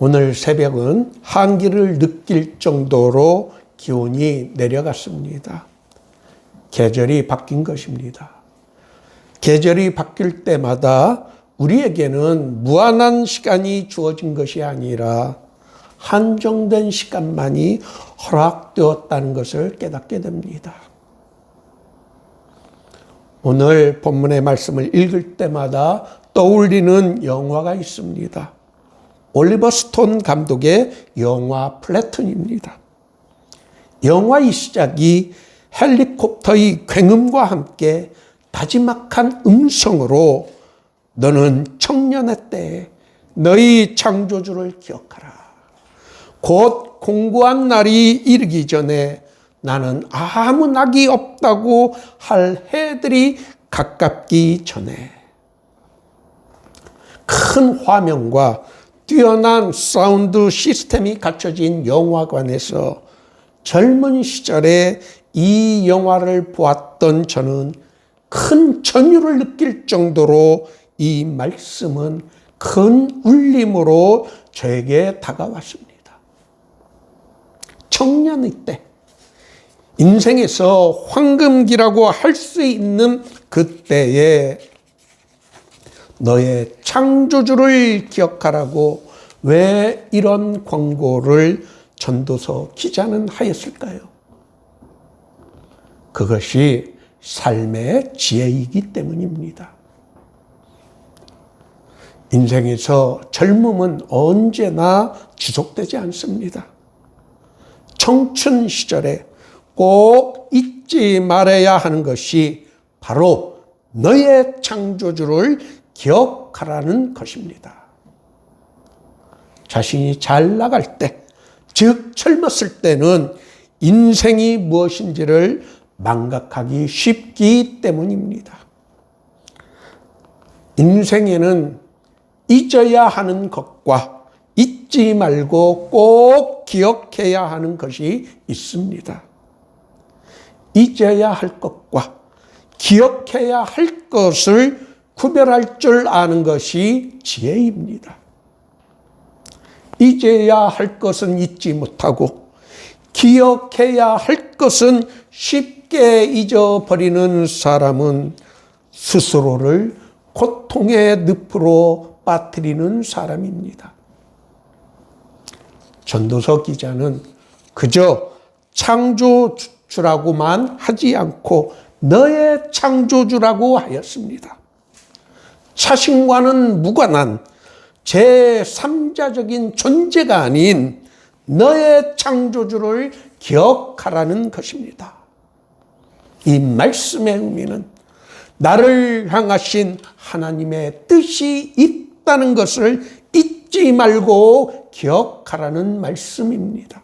오늘 새벽은 한기를 느낄 정도로 기온이 내려갔습니다. 계절이 바뀐 것입니다. 계절이 바뀔 때마다 우리에게는 무한한 시간이 주어진 것이 아니라 한정된 시간만이 허락되었다는 것을 깨닫게 됩니다. 오늘 본문의 말씀을 읽을 때마다 떠올리는 영화가 있습니다. 올리버 스톤 감독의 영화 플래톤입니다. 영화의 시작이 헬리콥터의 굉음과 함께 다지막한 음성으로 너는 청년의 때에 너희 창조주를 기억하라. 곧 공고한 날이 이르기 전에 나는 아무 낙이 없다고 할 해들이 가깝기 전에. 큰 화면과 뛰어난 사운드 시스템이 갖춰진 영화관에서 젊은 시절에 이 영화를 보았던 저는 큰 전율을 느낄 정도로 이 말씀은 큰 울림으로 저에게 다가왔습니다. 청년의 때, 인생에서 황금기라고 할 수 있는 그때에 너의 창조주를 기억하라고 왜 이런 권고를 전도서 기자는 하였을까요? 그것이 삶의 지혜이기 때문입니다. 인생에서 젊음은 언제나 지속되지 않습니다. 청춘 시절에 꼭 잊지 말아야 하는 것이 바로 너의 창조주를 기억하라는 것입니다. 자신이 잘 나갈 때, 즉 젊었을 때는 인생이 무엇인지를 망각하기 쉽기 때문입니다. 인생에는 잊어야 하는 것과 잊지 말고 꼭 기억해야 하는 것이 있습니다. 잊어야 할 것과 기억해야 할 것을 구별할 줄 아는 것이 지혜입니다. 잊어야 할 것은 잊지 못하고 기억해야 할 것은 쉽게 잊어버리는 사람은 스스로를 고통의 늪으로 빠뜨리는 사람입니다. 전도서 기자는 그저 창조주라고만 하지 않고 너의 창조주라고 하였습니다. 자신과는 무관한 제3자적인 존재가 아닌 너의 창조주를 기억하라는 것입니다. 이 말씀의 의미는 나를 향하신 하나님의 뜻이 있다는 것을 잊지 말고 기억하라는 말씀입니다.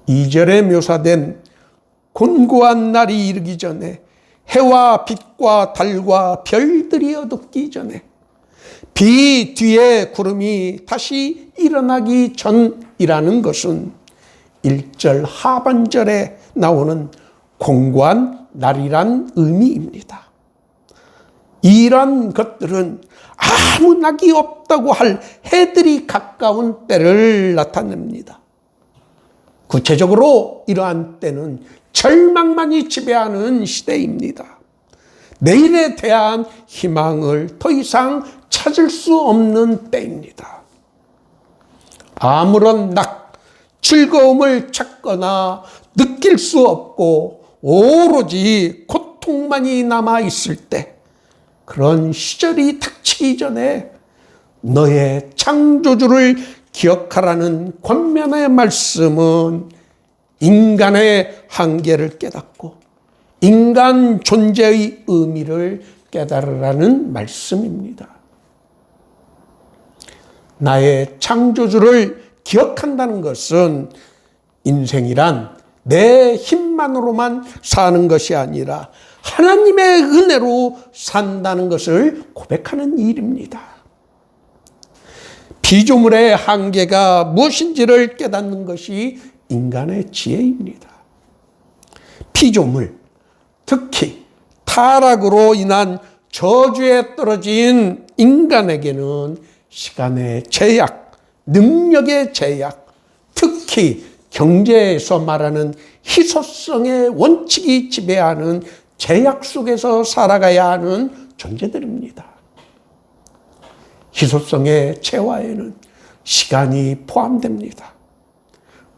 2절에 묘사된 곤고한 날이 이르기 전에 해와 빛과 달과 별들이 어둡기 전에 비 뒤에 구름이 다시 일어나기 전이라는 것은 1절 하반절에 나오는 공고한 날이란 의미입니다. 이런 것들은 아무 낙이 없다고 할 해들이 가까운 때를 나타냅니다. 구체적으로 이러한 때는 절망만이 지배하는 시대입니다. 내일에 대한 희망을 더 이상 찾을 수 없는 때입니다. 아무런 즐거움을 찾거나 느낄 수 없고 오로지 고통만이 남아있을 때, 그런 시절이 닥치기 전에 너의 창조주를 기억하라는 권면의 말씀은 인간의 한계를 깨닫고 인간 존재의 의미를 깨달으라는 말씀입니다. 나의 창조주를 기억한다는 것은 인생이란 내 힘만으로만 사는 것이 아니라 하나님의 은혜로 산다는 것을 고백하는 일입니다. 피조물의 한계가 무엇인지를 깨닫는 것이 인간의 지혜입니다. 피조물, 특히 타락으로 인한 저주에 떨어진 인간에게는 시간의 제약, 능력의 제약, 특히 경제에서 말하는 희소성의 원칙이 지배하는 제약 속에서 살아가야 하는 존재들입니다. 희소성의 체화에는 시간이 포함됩니다.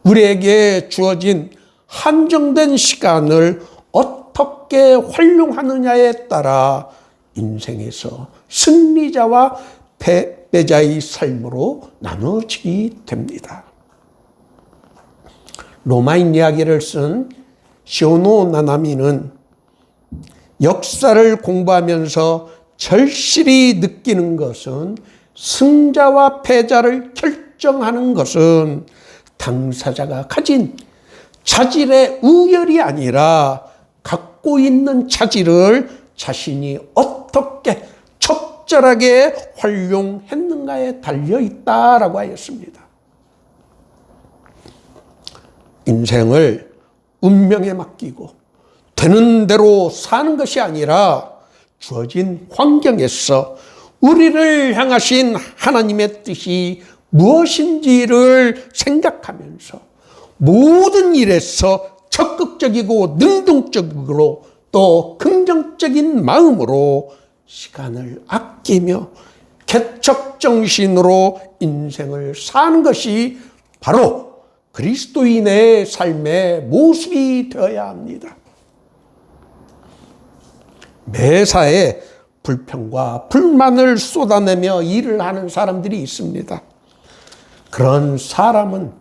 우리에게 주어진 한정된 시간을 어떻게 활용하느냐에 따라 인생에서 승리자와 패배자의 삶으로 나눠지게 됩니다. 로마인 이야기를 쓴 시오노 나나미는 역사를 공부하면서 절실히 느끼는 것은 승자와 패자를 결정하는 것은 당사자가 가진 자질의 우열이 아니라 갖고 있는 자질을 자신이 어떻게 적절하게 활용했는가에 달려있다라고 하였습니다. 인생을 운명에 맡기고 되는 대로 사는 것이 아니라 주어진 환경에서 우리를 향하신 하나님의 뜻이 무엇인지를 생각하면서 모든 일에서 적극적이고 능동적으로 또 긍정적인 마음으로 시간을 아끼며 개척정신으로 인생을 사는 것이 바로 그리스도인의 삶의 모습이 되어야 합니다. 매사에 불평과 불만을 쏟아내며 일을 하는 사람들이 있습니다. 그런 사람은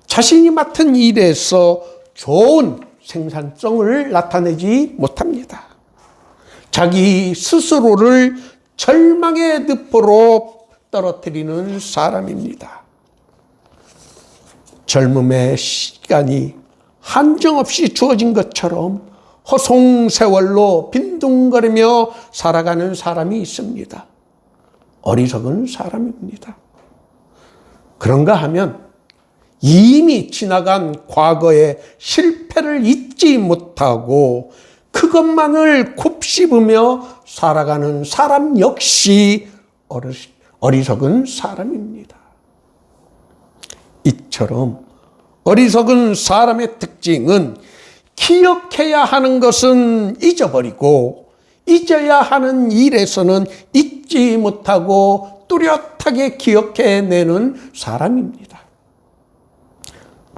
자신이 맡은 일에서 좋은 생산성을 나타내지 못합니다. 자기 스스로를 절망의 늪으로 떨어뜨리는 사람입니다. 젊음의 시간이 한정없이 주어진 것처럼 허송세월로 빈둥거리며 살아가는 사람이 있습니다. 어리석은 사람입니다. 그런가 하면 이미 지나간 과거의 실패를 잊지 못하고 그것만을 곱씹으며 살아가는 사람 역시 어리석은 사람입니다. 이처럼 어리석은 사람의 특징은 기억해야 하는 것은 잊어버리고 잊어야 하는 일에서는 잊지 못하고 뚜렷하게 기억해내는 사람입니다.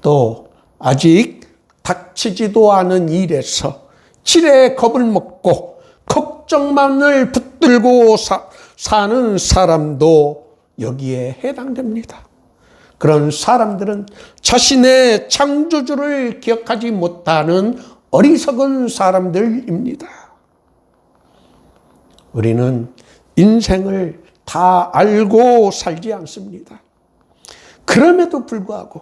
또 아직 닥치지도 않은 일에서 지레 겁을 먹고 걱정만을 붙들고 사는 사람도 여기에 해당됩니다. 그런 사람들은 자신의 창조주를 기억하지 못하는 어리석은 사람들입니다. 우리는 인생을 다 알고 살지 않습니다. 그럼에도 불구하고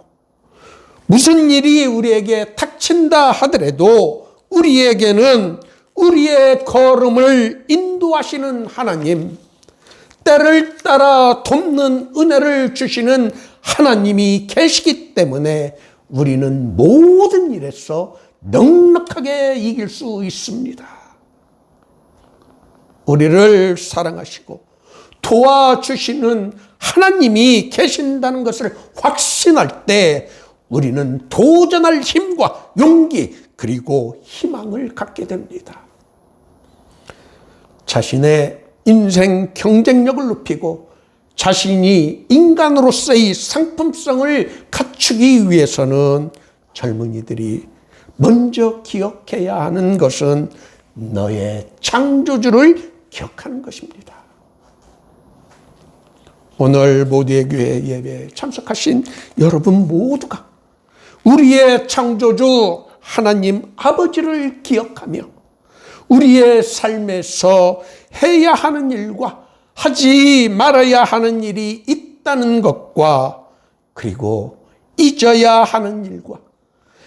무슨 일이 우리에게 닥친다 하더라도 우리에게는 우리의 걸음을 인도하시는 하나님, 때를 따라 돕는 은혜를 주시는 하나님이 계시기 때문에 우리는 모든 일에서 넉넉하게 이길 수 있습니다. 우리를 사랑하시고 도와주시는 하나님이 계신다는 것을 확신할 때 우리는 도전할 힘과 용기 그리고 희망을 갖게 됩니다. 자신의 인생 경쟁력을 높이고 자신이 인간으로서의 상품성을 갖추기 위해서는 젊은이들이 먼저 기억해야 하는 것은 너의 창조주를 기억하는 것입니다. 오늘 모두의 교회 예배에 참석하신 여러분 모두가 우리의 창조주 하나님 아버지를 기억하며 우리의 삶에서 해야 하는 일과 하지 말아야 하는 일이 있다는 것과 그리고 잊어야 하는 일과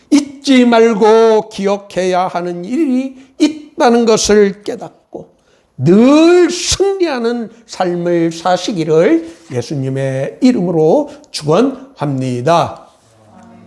잊지 말고 기억해야 하는 일이 있다는 것을 깨닫고 늘 승리하는 삶을 사시기를 예수님의 이름으로 축원합니다.